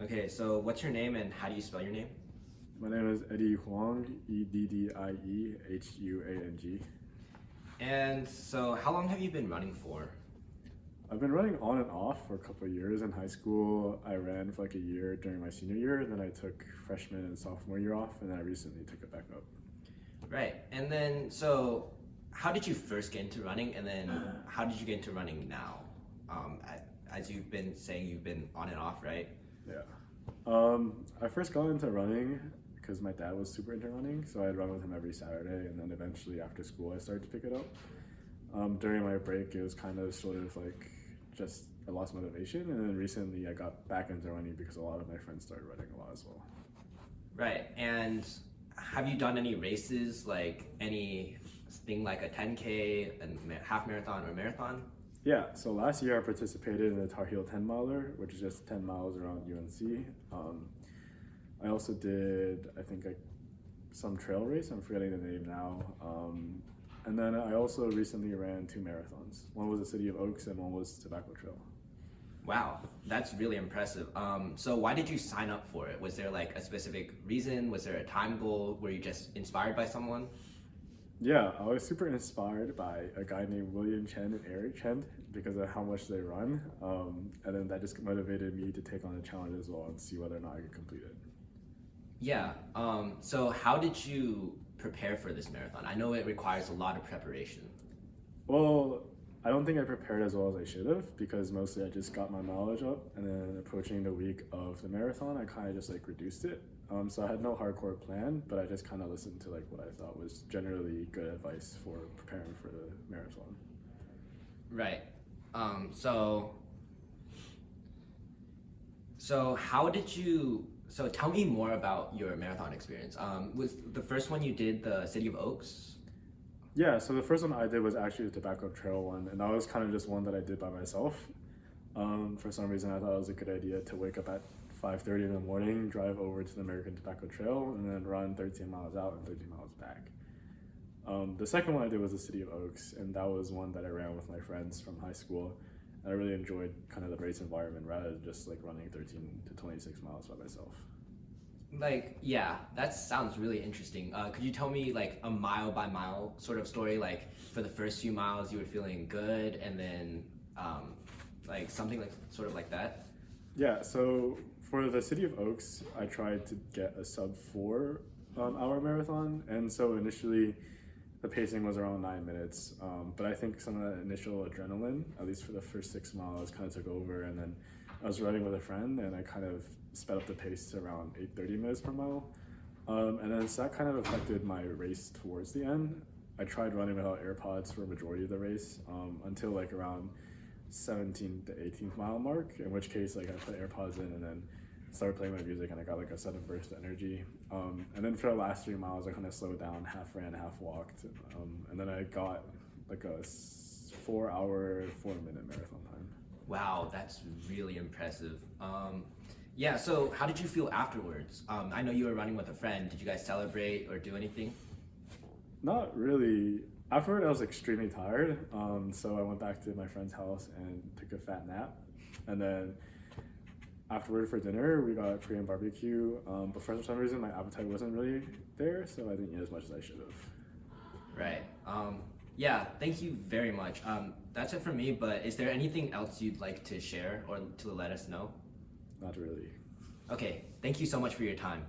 Okay, so what's your name and how do you spell your name? My name is Eddie Huang, Eddiehuang. And so how long have you been running for? I've been running on and off for a couple of years. In high school, I ran for like a year during my senior year, then I took freshman and sophomore year off, and then I recently took it back up. Right, and then so how did you first get into running and then how did you get into running now? As you've been saying, you've been on and off, right? Yeah. I first got into running because my dad was super into running, so I'd run with him every Saturday, and then eventually after school I started to pick it up. During my break, it was kind of sort of like just I lost motivation, and then recently I got back into running because a lot of my friends started running a lot as well. Right, and have you done any races, like anything like a 10K, a half marathon or marathon? Yeah, so last year I participated in the Tar Heel 10 miler, which is just 10 miles around UNC. I also did, I think, some trail race. I'm forgetting the name now. And then I also recently ran 2 marathons. One was the City of Oaks and one was Tobacco Trail. Wow, that's really impressive. So why did you sign up for it? Was there like a specific reason? Was there a time goal? Were you just inspired by someone? Yeah, I was super inspired by a guy named William Chen and Eric Chen because of how much they run. And then that just motivated me to take on the challenge as well and see whether or not I could complete it. Yeah, so how did you prepare for this marathon? I know it requires a lot of preparation. Well, I don't think I prepared as well as I should have because mostly I just got my mileage up, and then approaching the week of the marathon, I kind of just like reduced it. So I had no hardcore plan, but I just kind of listened to like what I thought was generally good advice for preparing for the marathon. Right. So how did you? So tell me more about your marathon experience. Was the first one you did the City of Oaks? Yeah, so the first one I did was actually the Tobacco Trail one, and that was kind of just one that I did by myself. For some reason, I thought it was a good idea to wake up at 5:30 in the morning, drive over to the American Tobacco Trail, and then run 13 miles out and 13 miles back. The second one I did was the City of Oaks, and that was one that I ran with my friends from high school. I really enjoyed kind of the race environment rather than just like running 13 to 26 miles by myself. Like, yeah, that sounds really interesting. Could you tell me like a mile by mile sort of story? Like for the first few miles you were feeling good, and then like something like sort of like that? Yeah, so for the City of Oaks, I tried to get a sub 4 hour marathon, and so initially the pacing was around 9 minutes, but I think some of that initial adrenaline, at least for the first 6 miles, kind of took over, and then I was running with a friend, and I kind of sped up the pace to around 8:30 minutes per mile, and then so that kind of affected my race towards the end. I tried running without AirPods for a majority of the race until like around 17th to 18th mile mark, in which case like I put AirPods in and then started playing my music, and I got like a sudden burst of energy. And then for the last 3 miles, I kind of slowed down, half ran, half walked, and then I got like a 4 hour, 4 minute marathon time. Wow, that's really impressive. Yeah, so how did you feel afterwards? I know you were running with a friend. Did you guys celebrate or do anything? Not really. Afterward, I was extremely tired, so I went back to my friend's house and took a fat nap, and then afterward for dinner, we got Korean barbecue, but for some reason my appetite wasn't really there, so I didn't eat as much as I should have. Right. Yeah, thank you very much. That's it for me, but is there anything else you'd like to share or to let us know? Not really. Okay, thank you so much for your time.